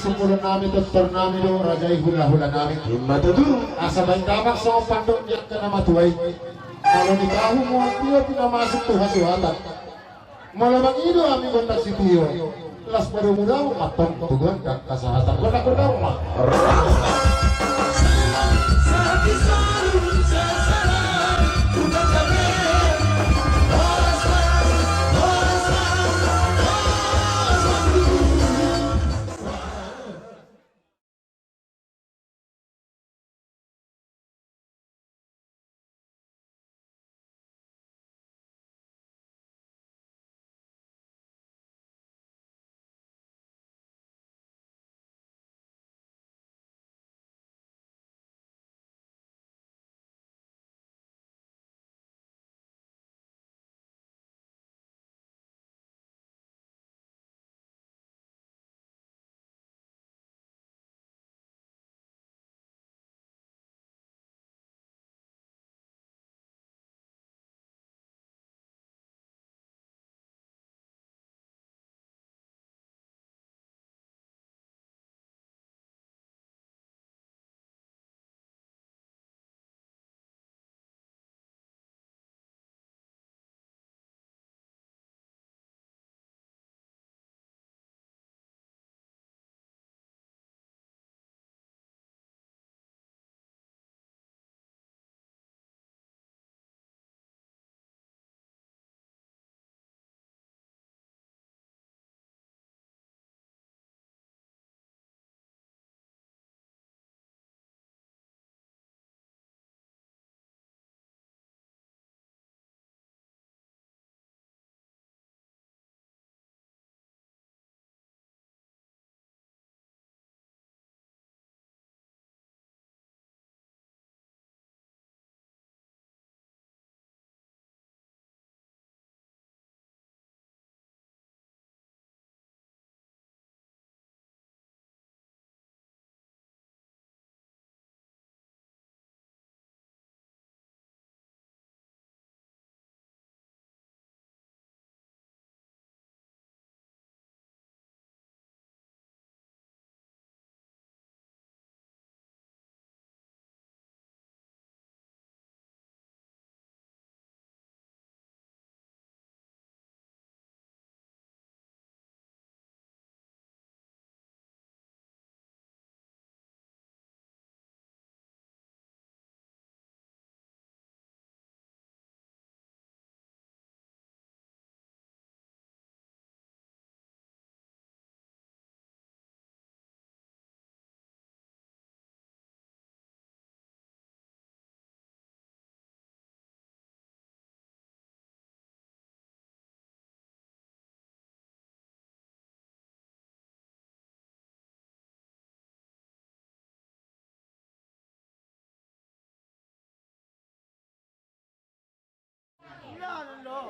sumpulan namin doktor namin do rajai hula-hula namin Mataduro. asa baik dapat sa pandong yang kena matuay kalau nikahu mo tiyo pinamasok tuha suhatan malamang ido amin kontak si tiyo las pada muda matang tugan kasahatan kontak mah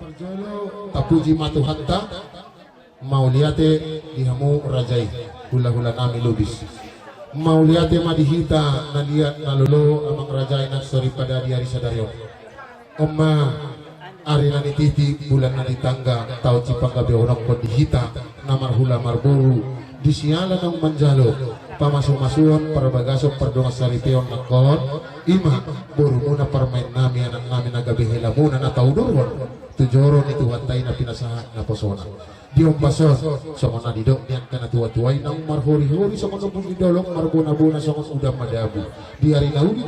Perjolo tapuji matuhatta mau liate dihamu rajai hula-hula nami lubis mau liate madihita naliat nalolo amang rajai nak sori pada diari sadario omma ari nani titi bulan nani tangga tau cipangga beorang kon dihita namar hula marburu disiala nang manjalo pamasuk-masuan perbagaso perdonga saripeon nakon ima buru muna permain nami anak nami nagabihela muna na taudurwan tujoron itu hatai na pinasahan na posona diom pason songon na didok niyan ka na tuwa-tuway nang marhuri-huri songon na pun didolong marbuna-buna songon udang madabu diari nauli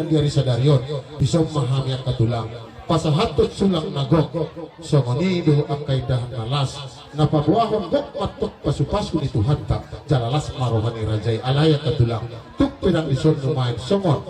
diari sadaryon bisom mahami ang katulang pasahatot sulang nagok songoni do ang kaidahan nalas napabuahon gok matok pasupaskun itu hanta jalalas marohani rajai alaya katulang tuk pedang ison numain songon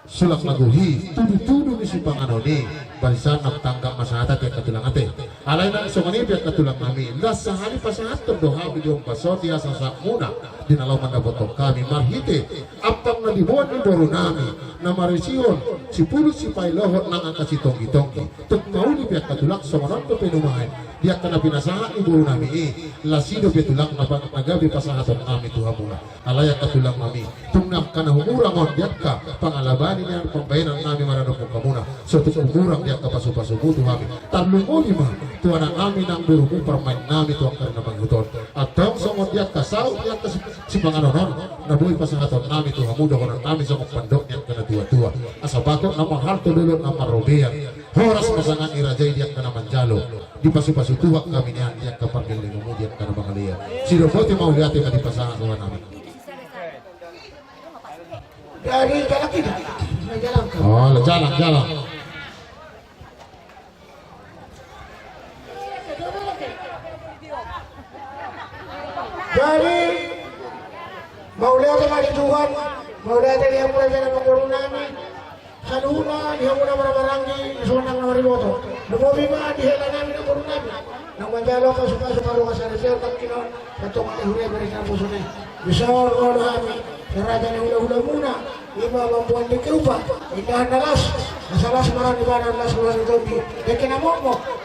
sulak naguhi tudu-tudu ni si panganoni barisan nak tanggap masyarakat yang katulang ate alay na songoni pihak katulang kami las sahari pasahatot doha bidyong pasoti asa sak muna dinalaw man na botong kami marhite apang na dibuat ni boro nami nama Resiun si Pulus si Pailohot nang angka si tongki-tongki tuk mauli pihak katulak songonon ke penumahan dia kena pinasaha ibu nami lasido petulak nagabi pasahaton nami tuhamuna alaya katulak nami tungnam kana humurangon dia ka pangalabani niya pambayaran nami maranong kamuna so tuk umurang dia ka pasu-pasubu tuhami tarlungoli mah tuanan nami nang berumu permain nami tuang karena mangguton atau songot dia kasau dia ka si panganonon nabuhi pasahaton nami tuhamuda konan nami songok pandok yang kena tua-tua asa bakok nama harto dulu nama robean horas pasangan irajai dia kena manjalo di pasu-pasu tua kami nian dia kapanggil di kemudian karena bangalia si Robote mau lihat yang di pasangan kawan nami dari jalan kita oh jalan jadi mau lihat yang Tuhan mau lihat yang mulai dengan mengurung nami saduhuna dia muna marabarangi sunang na mariboto lumobi ba dihela namin ang murung nami nang manjalo ka suka-suka luka sa resel kang kinon katong alihulay balik na puso na bisa orang kami keraja na hula-hula muna iba mampuan di keupa indahan nalas nasalas marang ibadah nalas luar itu di deki na mo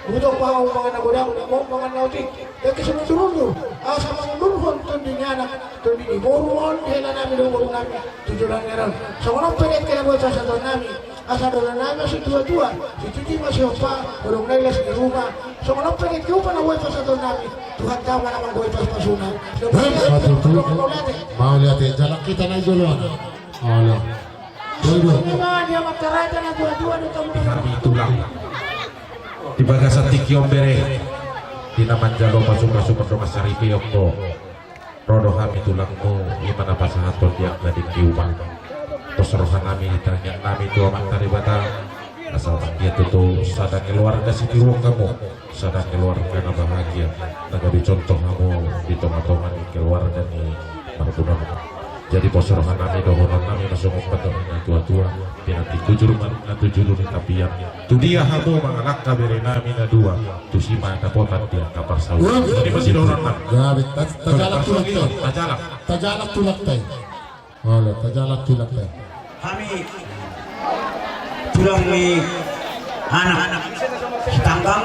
butuh pa ang mga nagudang mo mga nautik deki sunod-sunod asa mga lulhon tundi niya na tundi ni murumon dihela namin ang murung nami tujulan meron so kung pilit ka na mo sa doon namin asa doon namin si tua-tua si titi masih opa urong nailas di rumah so kung pilit ka pa na huwag pa sa doon namin Tuhan tama naman huwag pas-pasunan mau lihat jalan kita naik dulu Allah dia magkaraja na tua-tua dito mo kami tulang di bagasan tikiom bere di naman jalo masuk-masuk berdoma saripi yoko rodo kami tulangmu imana pasahaton yang tadi kiubang posrohan kami ditanya kami tua mantari bata asal dia tutu sadang keluarga si kiruang kamu sadang keluarga na bahagia nagabi contoh kamu di tomat-tomat keluarga ni marbunan jadi posrohan kami dohonan kami masuk betul tua-tua pinanti tujur tapi yang tu dia hamu menganak kabere nami na dua tu sima kapotan dia kapar sawi jadi masih dohonan tajalak tulak tay oleh tajalak tulak tay kami tulang mi anak tanggang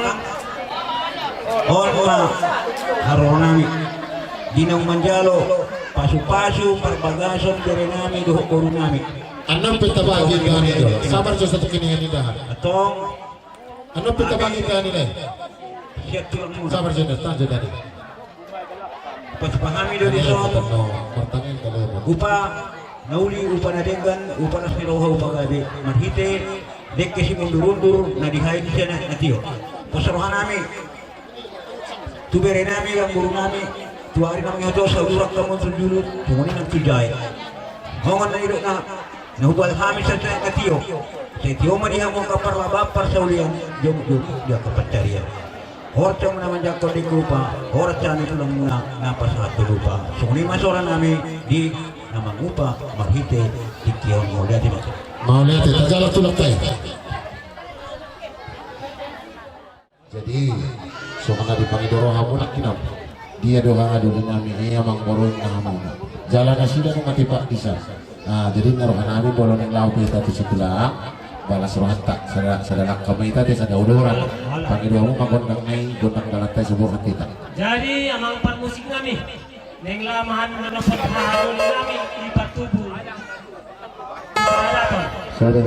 on haronami dinang manjalo pasu-pasu perbagasan dari nami doh koru nami anam pita bagi kani do sabar jo satu kini ini dah atong anam pita bagi kani deh siap tulang mu sabar jo tanja tadi pas pahami do di son pertanyaan kalau upa nauli upa na denggan upa na spiroha upa gabi marhite dek kesi mundur-mundur na dihay di sana natio pasaruhan nami tu bere nami yang buru nami tu hari nami hoto sa urak kamu terjulu tungoni nang tujay hongan na iro na hubal kami sa sana natio sa tio madiha mo kapar labapar sa ulian jom dia kapacarian horca mo naman jako di kupa horca nito lang muna napasahat lupa sungni masoran nami di namang upa marhite di kiyon mo lihat ini mau lihat tajalak tulak tay jadi sokana dipangidoro hamu nak kinam dia doa adu dinami iya mang borong hamu jalan asida nu mati pak bisa jadi ngaruh nami bolon yang lau kita tu sebelah balas rohan tak sadanak kami tadi sada udoran pangidoro magon nang nai gondang dalantai sebuah kita jadi amang pan musik nami neng lamahan mendapat hasil nami di patubu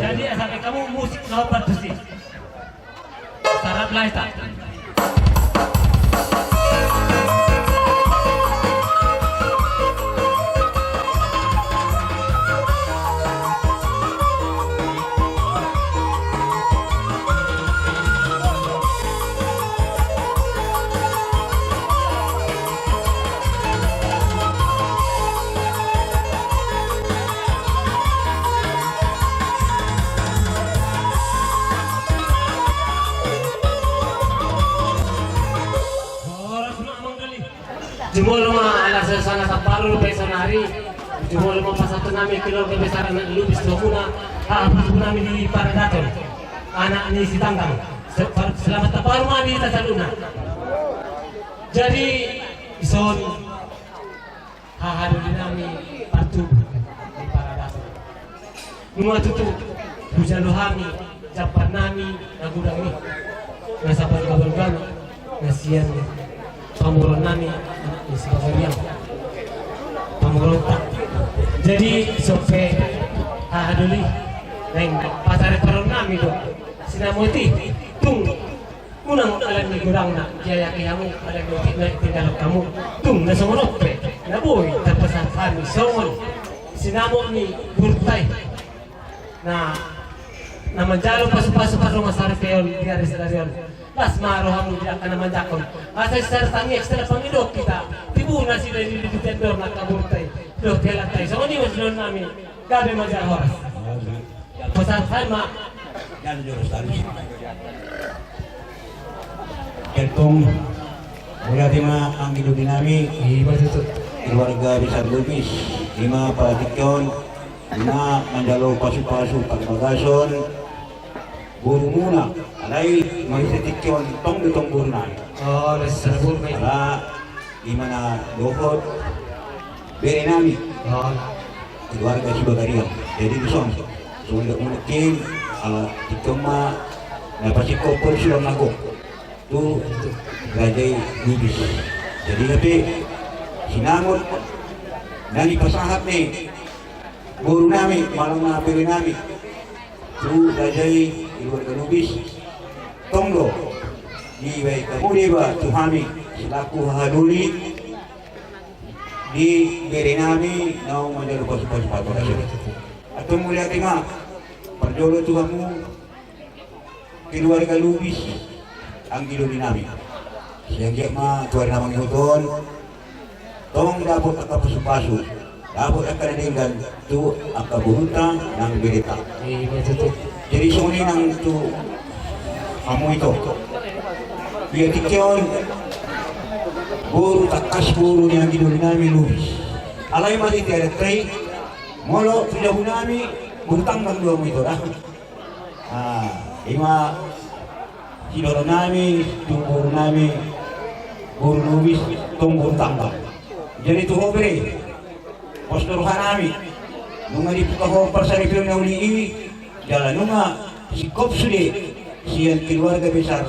jadi sampai kamu musik nopat sih sarap lah tak Jumlah rumah anak saya sana saparu pesa hari. Jumlah rumah pasatu nami kilo kebesaran lubis domuna. Apa nami di Paradaton. Anak ini si tanggang. Selamat taparu mami tasaluna. Jadi ison hahadu nami patu di Paradaton. Numa tutu hujan dohami, japan nami, nagudang ini, nasabat kabel gana, nasian pamuron nami, isibagariang, pamuron tak. Jadi sope aduli, neng pasar paron nami do, sinamoti, tung, unang alam ni gudang na, jaya kayamu, alam ni tinggal kamu, tung nasomonope, naboy terpesan kami somon, sinamo ni burtay. Na manjalo pasu-pasu pa rumah sari peon di aris darion las maro hamu dia akan manjakon asal sartangi ekstra pangidok kita tibuna sila di tendor na kaburtay do telatay so ni waslon nami gabe manjar horas pesan sama dan jurus tadi keltong mula tema ang hidup dinami iba itu keluarga besar Lubis 5 Patikyon 5 Mandalo pasu-pasu pagbagason buru muna alay magsitikyon tong ditong buru na oh nasabur may ala 5 na dokot beri nami keluarga si Bagariang jadi bisong sulit mungkin tikyon ma napasikop pun silang nagok tu Rajay Lubis jadi tapi sinamot nani pasahat ni guru nami malang napili nami tu Rajay keluarga Lubis tonglo di baik kamu di ba tuhami selaku haduli di beri nami nau menjadi pas-pas atau mulia tima perjolo tuhamu keluarga Lubis ang gilu nami sehingga ma tuar namang huton tong dapat pasu-pasu dapat akan dengan tu akaburuta ng berita. Jadi suni ng tu kamu itu. Dia tikyon guru takas guru yang ginunin namin Lubis. Alay mati tiada tray molo sudah nami buntang ng dua itu dah. Ima sidoro nami tu guru nami guru Lubis tung buntang. Jadi tu hobre postur hanami nunga di pukaho persaripyo na uli jalan nunga sikop sulit siyan keluarga besar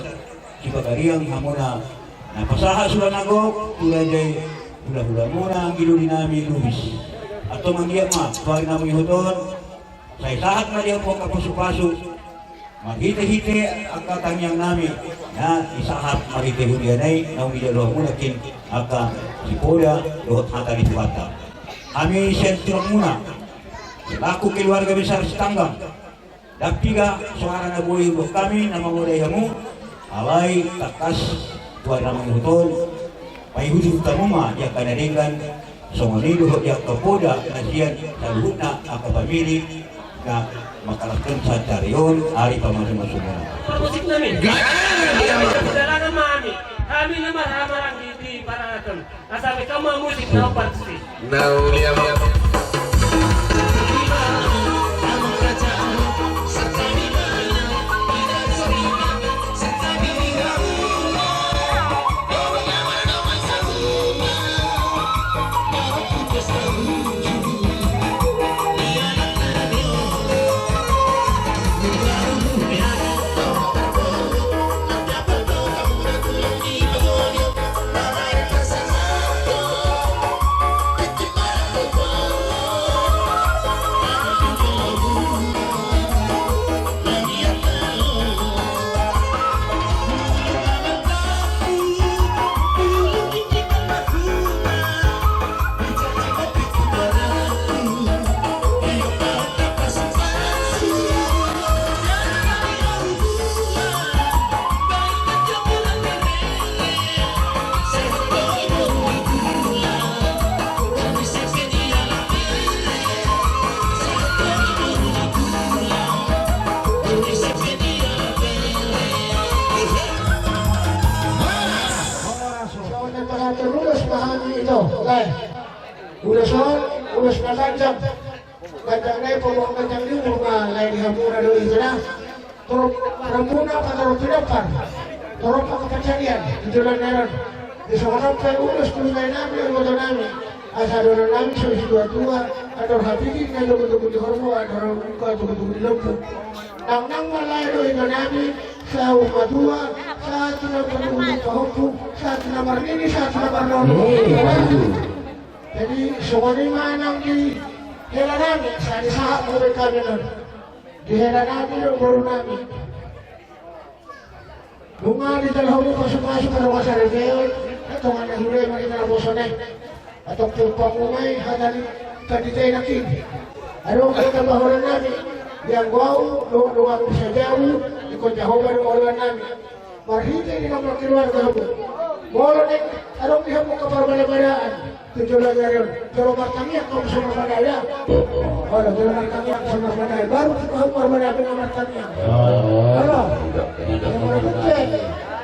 si Bagariang hamuna na pasaha sula nagok tulay hula-hula muna ang giluli namin Lubis ato manggiyang tuwag namin huton sa isahat na diyan po kapasu-pasu maghite-hite ang katangyang namin na isahat marite-hulianay na umidalo muna kin aka si Poda dohot hata di bata kami sentro muna selaku keluarga besar Setanggang dapiga suara na buhay untuk kami na mangulay hamu alay takas tuan namang hutol pay hujud tamuma dia kanadingan songonido dia kapoda na siyan sa luhut na akapamili na makalakton sa tariyon ari pamasumasunod musik namin dala na mami kami na marhamarang di para natin nasabi ka mga musik na party Ulos na ganjang na ipong ganjang din mga lain hamura doon ito na Ramuna pa turok pinapar turok pa kapacarian ito lang meron di sa kanang kay ulos kulay namin ang goto namin asa dono nami susi tua ador hapiti na tuku di hormo ador muka tuku di lembu nang malai do ino nami sa umatua sa tuna tuku di pahoku sa tuna marnini sa tuna marnono jadi sungani manang di hela nami sa di sahak mo kami nun di hela nami do baru nami bunga di dalawang pasok-pasok na mga sarigayol ito nga nahulay mga inalabosonan atong pulpang umay hadali kaditay na kin ano ang katabahoran namin yang guau lunga ko sa jawu ikon jahoban ng ulan namin marhita ni naman kiluar kahapon molo nek anong iha mo kaparbalabadaan tujulan na rin pero martamiyak kung sa mabadaya wala pero martamiyak sa mabadaya baru kita parbalabin ng martamiyak ano yang marapatay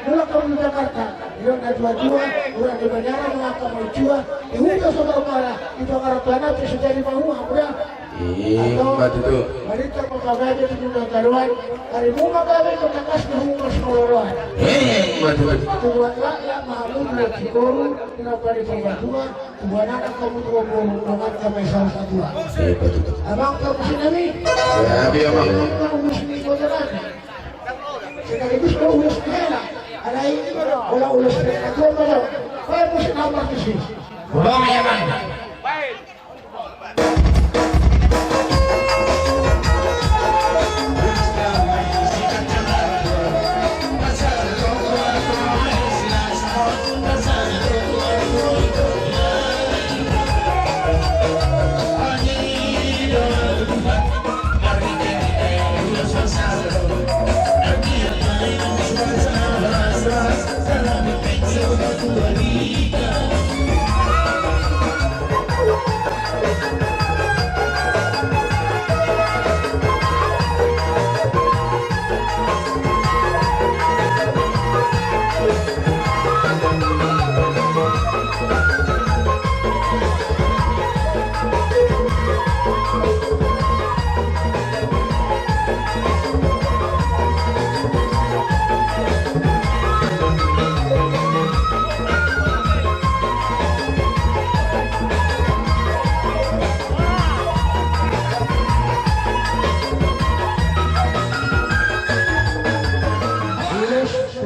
mula kami di Jakarta yung nadwa-dua ulang di bandara mga kamalchua ihuga sa marmara ito ang araplana pero jadi mahuha udah atau balita pagkagabi ito yung taluan kari bunga gabi ito takas na humas koloroan tuwan lala mahamud na siguro pinapali pagkagawa tuwan anak kamu tuwa mo naman kami sa dua abang kamu sinami abang kamu sinami ko na lang sekaligus ko ulos nila alay wala ulos nila ko pa daw kaya mo sinama kasi bang yaman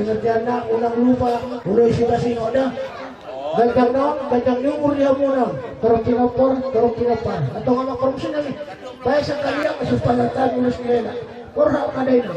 pengertianna unang lupa uloy si kasino dah gantang nyumur dia munang terong kinapar atau ngama korupsi nami baik sekali yang kesupanatan ulus nila korha kadai na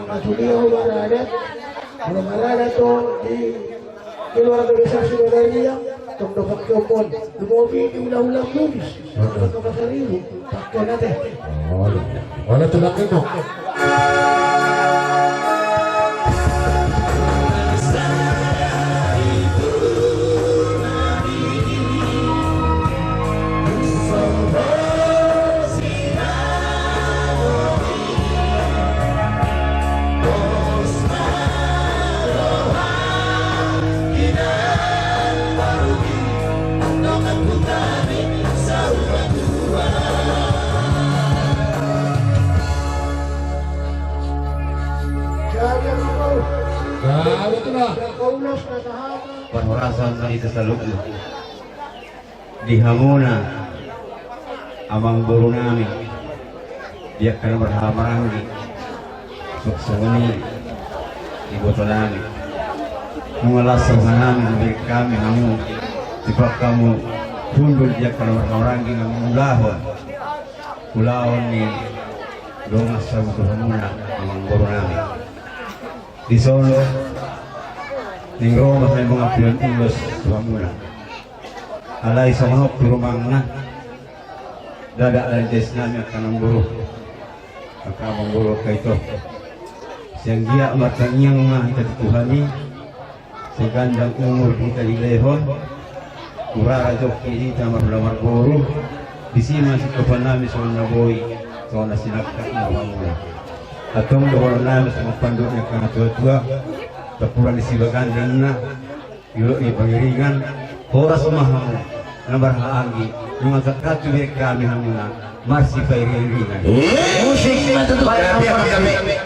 Masuliho Baradat, kalau Baradat to di keluarga besar Sidoarjo tong dapat kepon, dumobi di ulang-ulang lubis, atau kasaribu, pakai nate. Oh, wala tulak mo. Kaulos na tahanan. Panurasan na ito sa loob. Dihamuna amang buru namin. Biyak ka na marhamaranggi. Suksuni iboto namin. Mga lasang na namin, biyak kami hamu. Tipak kamu tundol biyak ka na marhamaranggi ng ulahon. Ulahon ni Dongas sa hamuna amang buru namin. Di Solo, di Roma may mga pilantulos sa muna. Alay sa manok, turumang na. Dadaan des namin at kanang buro. Pagkamang buro ka ito. Siyang giya matanyang mga itatuhani. Sa gandang umur ng kalilehon. Kurarajok kinita marulamar buro. Disima si kapan namin sa mga boy. So na sinagkat na muna. Atong doon namin sa mga pandok niya kang tua-tua. Tapuran ni Sibagandan na yulo ni pangiringan oras mahamo na barhaangi yung magkakatuwik kami hamuna marsi pairingan Musik matutukan kami.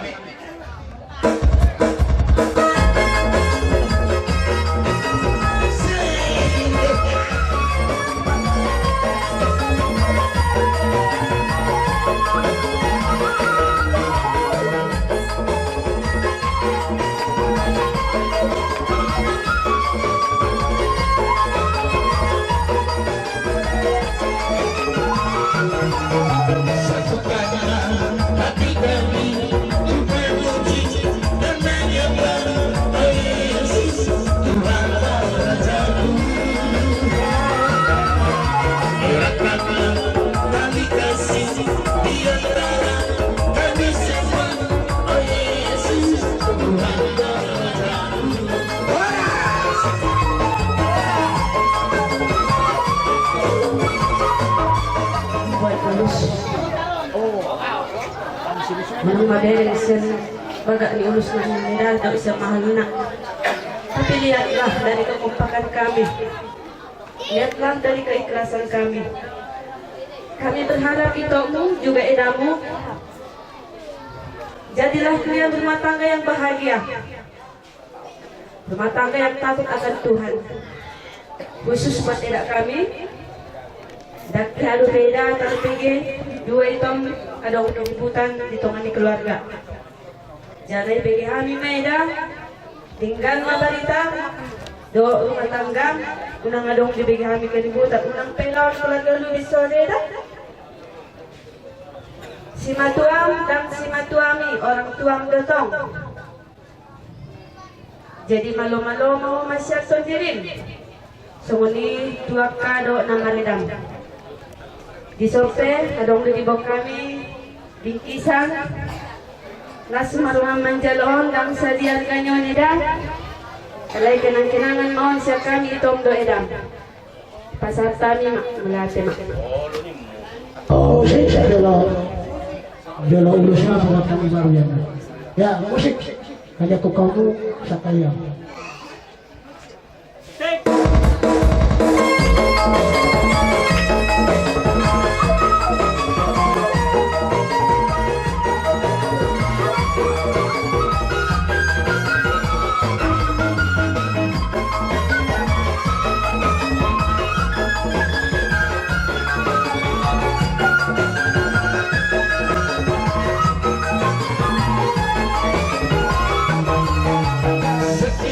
Nang madelesan baga ni ulus na nila daw isang mahal na. Tapi lihatlah dari kekompakan kami. Lihatlah dari keikhlasan kami. Kami berharap itomu juga edamu. Jadilah kalian rumah tangga yang bahagia. Rumah tangga yang takut akan Tuhan. Khusus buat edak kami. Dan lalu beda antara PG dua itom ada kehibutan di tongan di keluarga. Jadi PG kami beda tinggal mabarita do rumah tangga unang adong di PG kami kehibutan unang pelawan keluarga lu di Soleda. Si matuam dan si matuami orang tuang dotong. Jadi malo-malo mau masyarakat dirim. Sunguni tuak kado na maridam. Di sope, kadong di bawah kami, bingkisan, las maruhang manjalon, dan sadian kanyon edam, kalay kenang-kenangan mohon siya kami itong do edam. Pasar kami melate mak. Oh, saya bela ulusnya buat kami baru ya. Ya, musik. Kaya ko kamu sa kaya. Setiap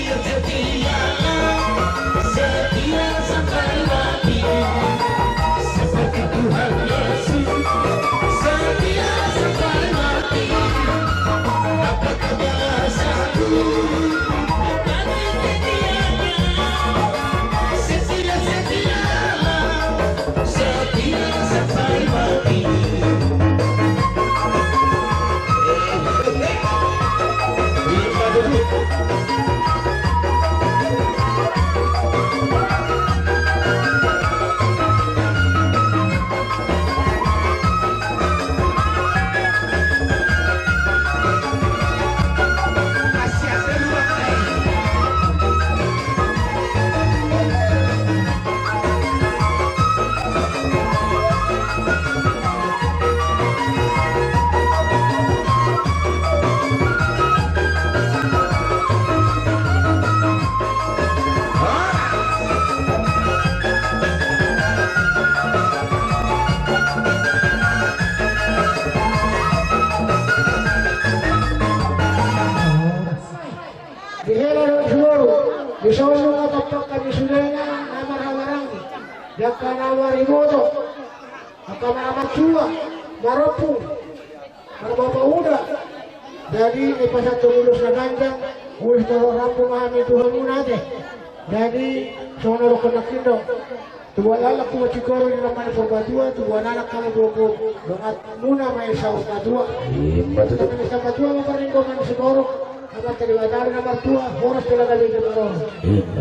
tapak kami sulena amar-amarangi. Jaka nawari boto. Akamar-amar cua. Marapu. Marabapa udah. Jadi ini pas satu lulus na ganjang. Uwis na rampo mahami Tuhan muna deh. Jadi soalnya lo kena kindo. Tubuh anak ku macikoro di naman pagbatua. Tubuh anak kamu dopo. Dongat muna may saus na dua. Kita may sa batua maparinggo man siguro. Agar terlibatari na martua. Horas talaga din sa baro.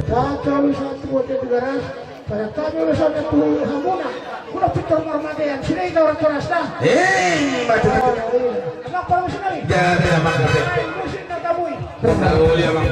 Sa lusan tubuh at garas. Pada kami lusan na tubuh hamuna. Kuna pitor marmadean. Sila ikaw ratoras na. Baca Anak parang sinari. jadi abang kata. Musin na taboy. Tahu dia abang.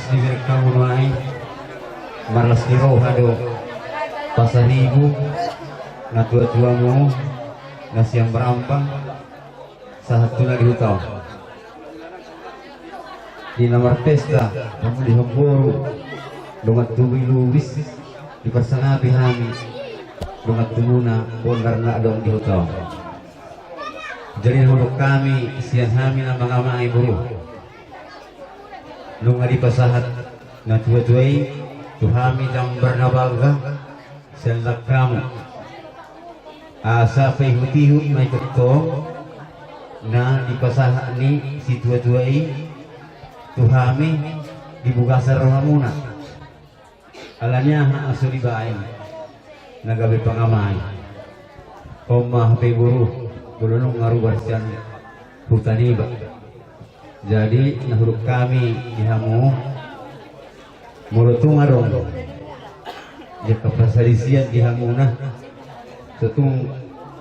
Diberi kamu mulai marlas kiro hado pasaribu na tua-tuamu na siyang berampang saat tuna di hutaw di namar pesta kamu di hamburu dongat tuwi lubis di persangabi hami dongat tumuna bondar na adong di hutaw jadi huluk kami siyan hami na mga maay buru nung alipasahat na tuwa-tuway tuhami jambar na balga selak kamu asa pay hutihut may tutong na lipasahat ni si tuwa-tuway tuhami dibugasar ramuna alanya aso libain nagabi pangamay koma pay buru bulunong ngarubar siyan hutaniba. Jadi nahuruk kami dihamu murutung arong ya kepasalisian dihamuna setung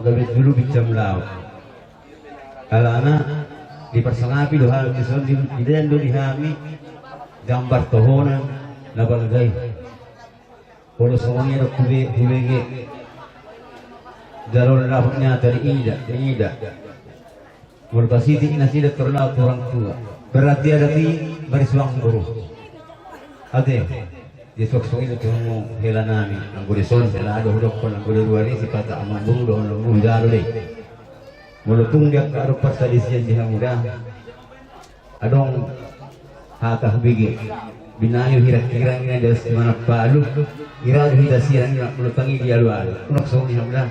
gabit dulu bicam lau alana di persangapi doha dison di dendo dihami gambar tohona nabalgay polo songi ro kubege jalur lahutnya dari ida Mulbasiti inasida terlalu orang tua. Berarti ada di bariswang guru. Ate, di sok-sok itu kamu hela nami. Ang gurison, hela ada hudok ko, ang guluruari, si pata amang buru, doon lang mundalo deh. Mulutung dia ke arah persadisian jiha muda. Adong haka bigi. Binayo hirak-hirang ina dari mana palu. Irado hita sirang ina mulutangi dia luar. Unok sok jiha muda.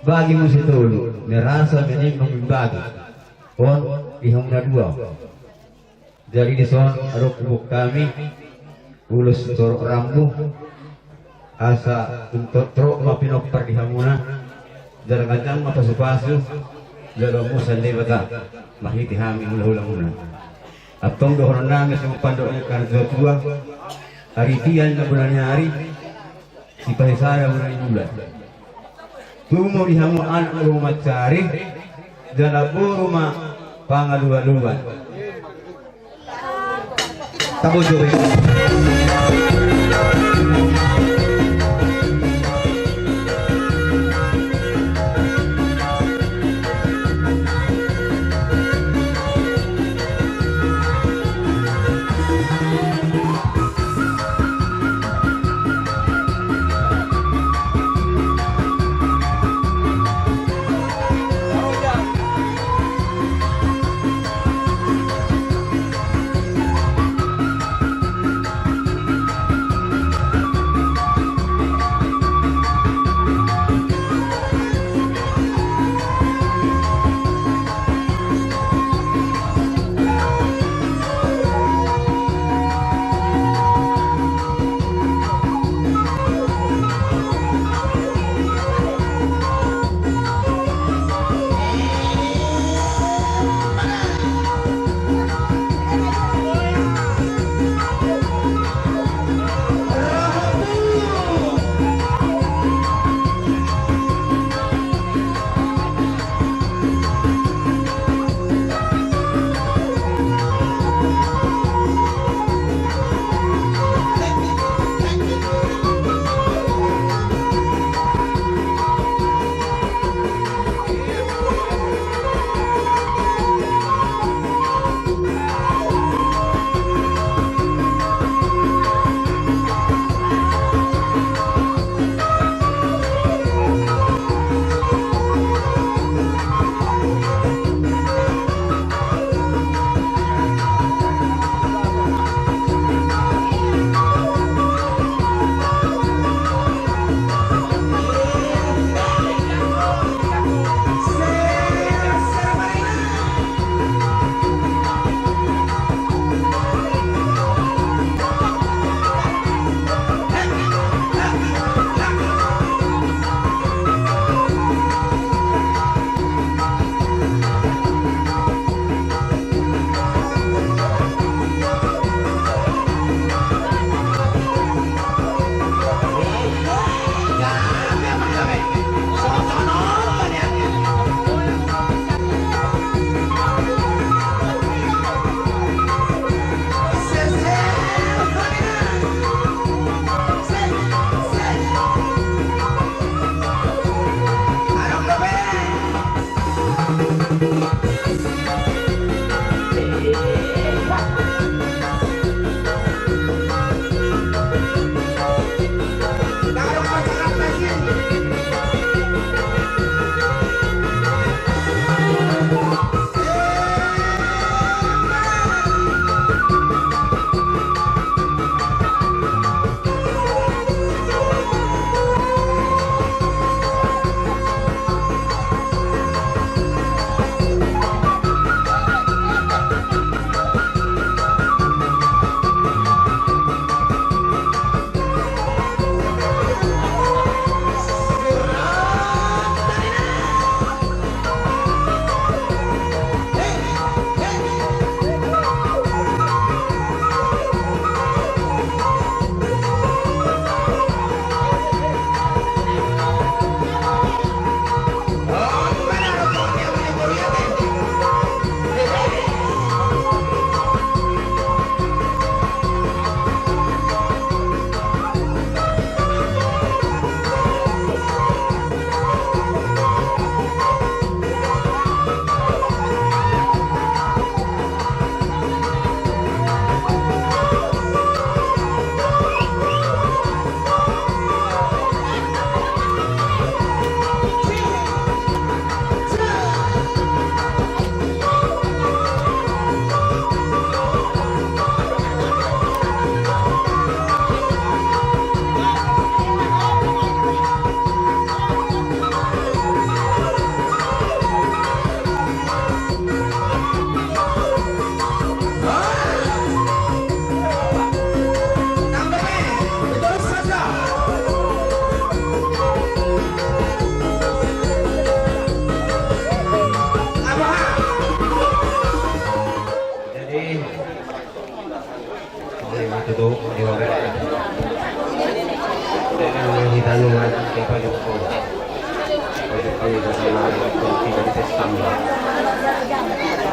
Bagi musi tulu, merasa menimbang membagi. Pon ihong na dua. Jadi di son ada kubuk kami, ulus torok rambu, asa untuk trok mapinok perdihamuna, jarang kacang mapasu-pasu, jarang musa lebata, mahiti hami ulah-ulah muna. Atong dohoran namin sa pandoknya karena tua, hari tiyan na bulan hari, si pahisaya bulan bulan. Tumo dihamu anak rumah cari, jalabu rumah pangaluan-luan. Tabu jowe.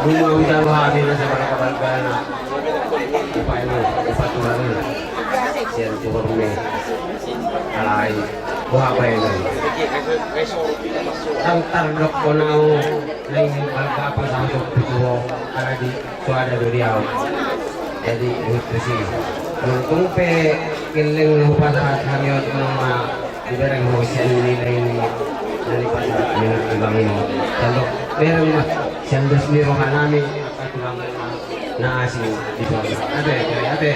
Lumang bahagi na sa mga kabalgana. Ipatulan na. Siyan tuhorme. Alay. Buhabay na. Ang tarlok ko na ang balkapang sa aking pituwo. Para di suada duriyaw. Jadi itu sih. Kung pe kiling lupa sa kanyot ng mga iberang husian nilay ni nalipas sa minat ibang ino. Tandok, meron mas siyang 2,000 ka namin katulang na asin dito. Ate.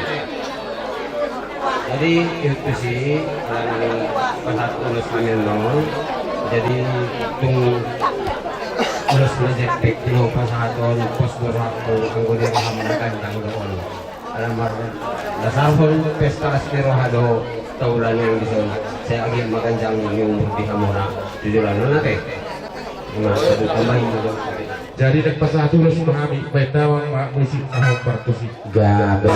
Jadi itu sih yang pasat ulus kami noon. Jadi tung ulus project tekno pasaton pos berwaktu anggota hamdakan tanggung alam marah dasarhon pesta aspirahado taulan yang di sana saya agak makanjang yung di hamora tujuan nate masih tambahin dulu. Jadi nagpasado na si Mahami may tawang musik ahong partusik. Gabe.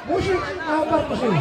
Musik apa musik?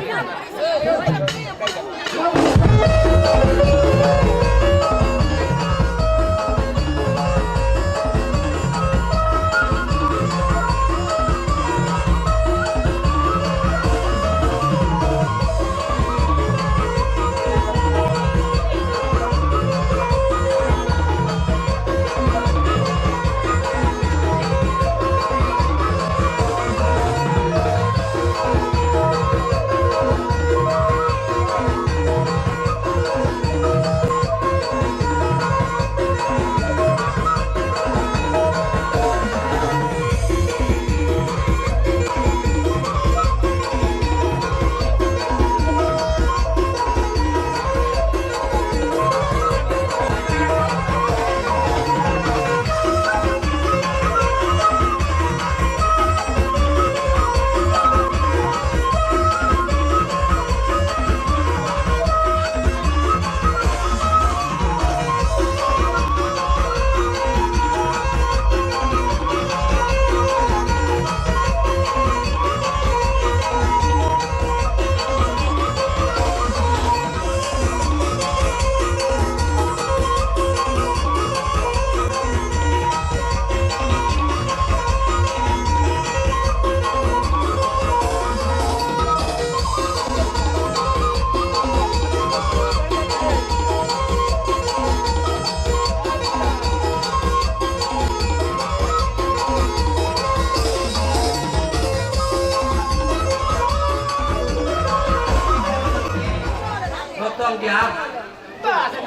Tong dia.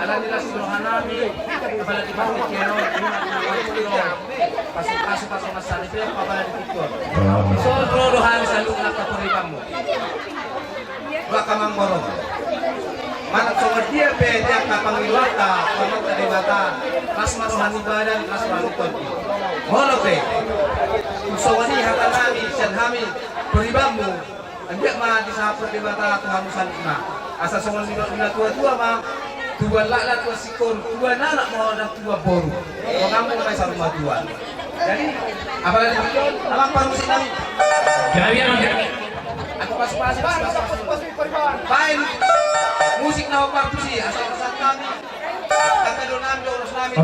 Alam nila si Rohanami, kabala di Bang Kero, pasok na sa nito, kabala di Victor. So, Rohan sa lunak na puripan mo. Baka mang morong. Manat sungad dia pe dia kapangiwata, pamang kadewata, kas maruhan ibadan, kas maruton. Mono pe. So wani hatanami, siyanhami, puriban mo. Andiak ma di sa perdebata kehamusan ma. Asa songon bila tua-tua ma, tua laklat tua sikon, tua nanak mau dan tua boru. Kalau kamu sampai satu rumah tua. Jadi apalagi betul, abang parusin kami. Aku pas-pas. Baik, musik nawa partusi, asal-asal kami. Kata donam, urus nami.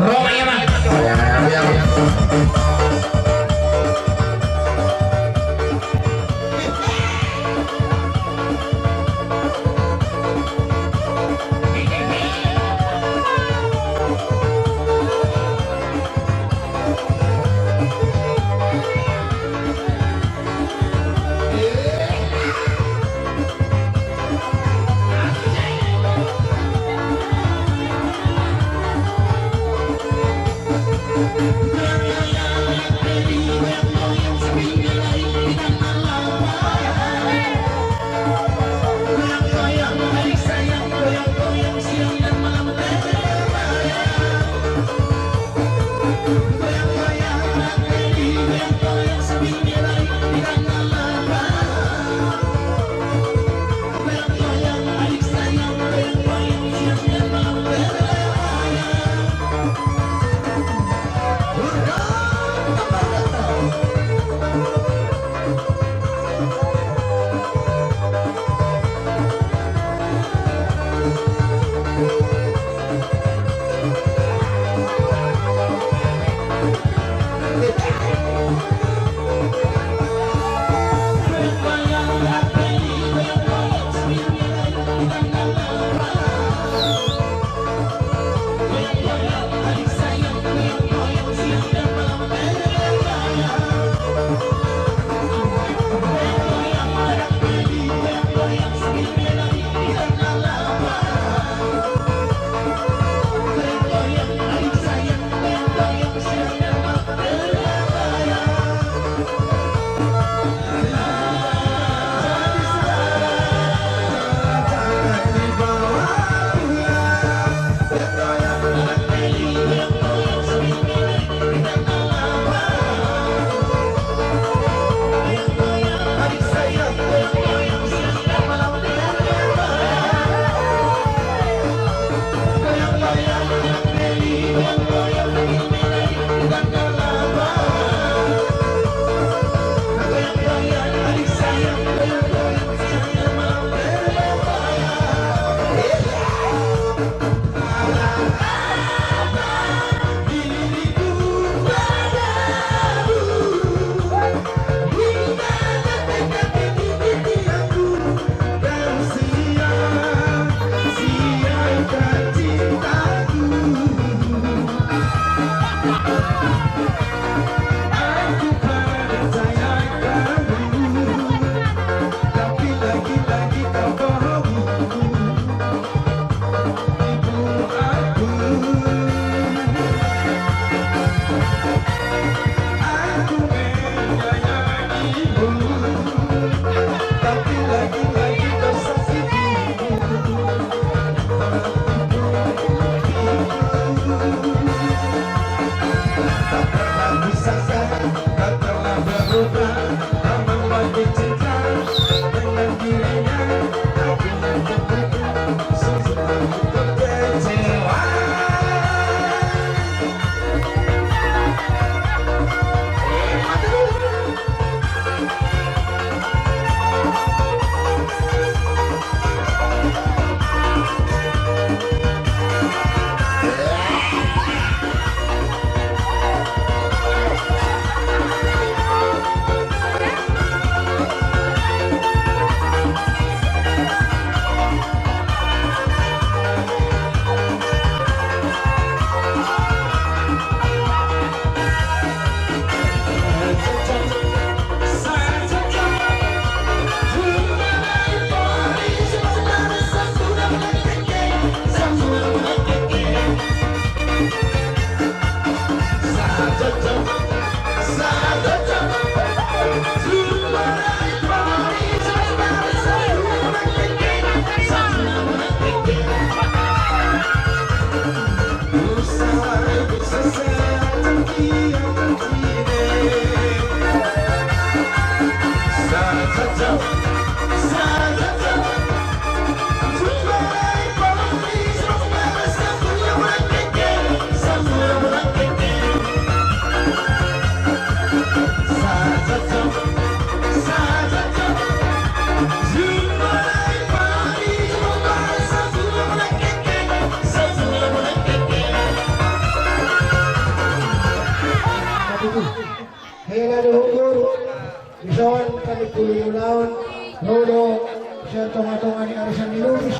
siya tunga-tunga ni Arisan ni Lubis,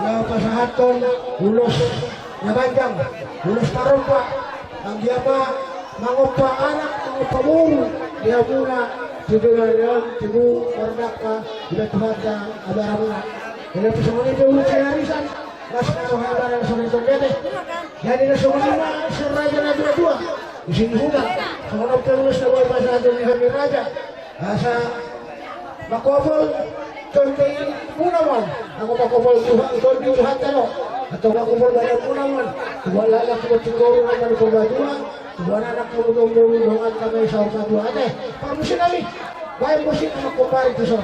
na pasahaton, ulos, nabanjang, ulos tarumpa, ang diapa, mangupa anak, mangupa muru, dia muna, sidulan, tibu, merdaka, bila Tuhan dan abaramuna. Bila pesangon itu si Arisan, las karohabar yang sudah terjadi. Jadi nasungan lima, si Raja na dua-dua, di sini hula, sumunod terus na buhay pasahaton ni Hamir Raja, asa makopol, konti unaman, ako makopol konti uhat talo, atau makopol banyak unaman, wala lang ko siguro naman ko badua, wala na ko dongan kami sa badua ate. Pamusin kami, bayan musin na makumpari to sir.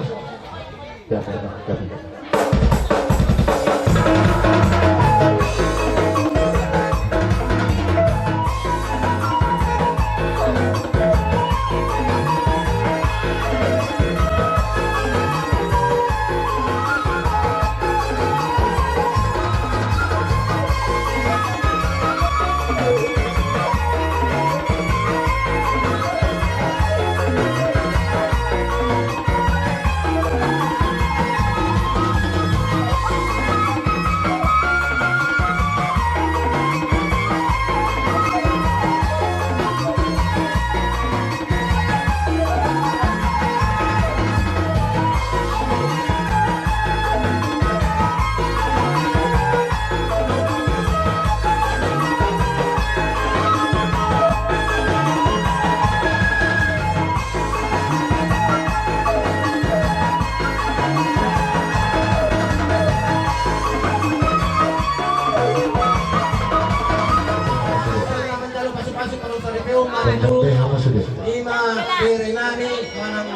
Lima Renani manang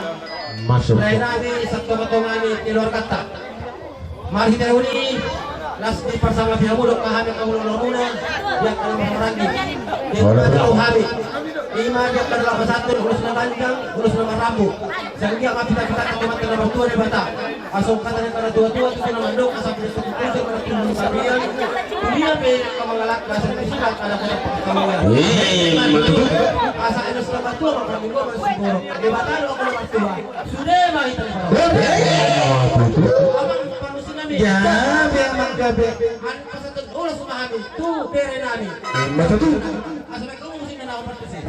Masuk. Renani satu matongani di luar kata. Mari kita uni las di bersama Bihamudok kahami kaulul muna yang kalau memerangi. Yang tahu hari. Lima dia adalah pesantren urus nama panjang, urus nama rambut. Sehingga kami kita teman teman tua di Batak. Asal kata negara tua-tua itu nama mandok asal bersuku kusir pada tinggi sabian. Dia mereka mengalak bahasa Indonesia pada perkembangan. Asal itu selama tua maka minggu masih buruk. Di Batak lo kalau tua sudah mah itu. Abang panusin kami. Ya, biar manggabe. An pesantren urus memahami tu berenani. Masa tu. Asal kamu mesti kenal seperti sih.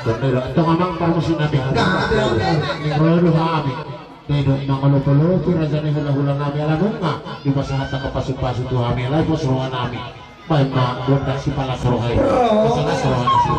Bener, ito amang parmusin namin. Ning rodo kami. Pero nangaluto-luto raja ni hula-hula namin alam nga. Di ba sa hatang kapasok-pasok to kami alay po suruhan namin. Baik na doon na si pala suruhay. Kasi na suruhan na siya.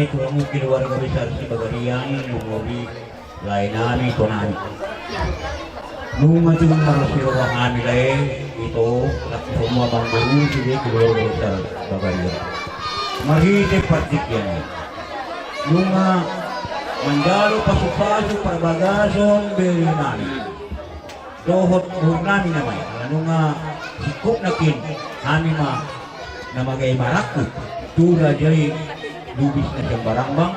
Kamu keluarga besar si Bagarian, Lumuri, lain nami ko nami. Nung majung marasiro ang kami lain, ito, semua bang guru sini keluarga besar Bagarian. Mahite patik yan. Nung mandalo pasok-pasok para bagason, beri nami. Dohot buhok nami naman. Nung sikop na kin, kami na magay maraku, tura jay, lubis na siyang barang-bang.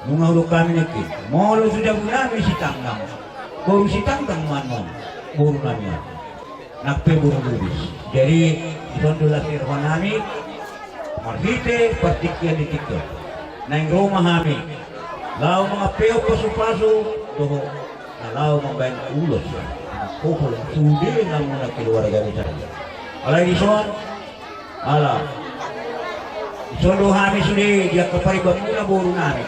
Nung hulog kami nagkin, molo sudah namin si Tanggang. Baru si Tanggang man, baru namin yan. Nagpeburo lubis. Jadi, isondola sirwan namin, marhite, patikyan di tikyan. Na yung Roma kami, lao mga peo paso-paso, doho, na lao mga bayan ulos. Kupol, sudi na muna keluarga kita. Alay dison, ala, Sondo kami sudi dia keparibang mula buru nami.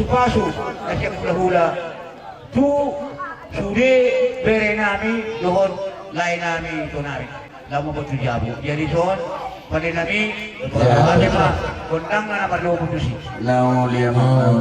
pasu-pasu na siya hula-hula. Tu sude bere nami dohon lain nami itu nami. Lama betul jabu. Jadi son pada nami ada mah kondang na perlu putusi. Lau liya mau.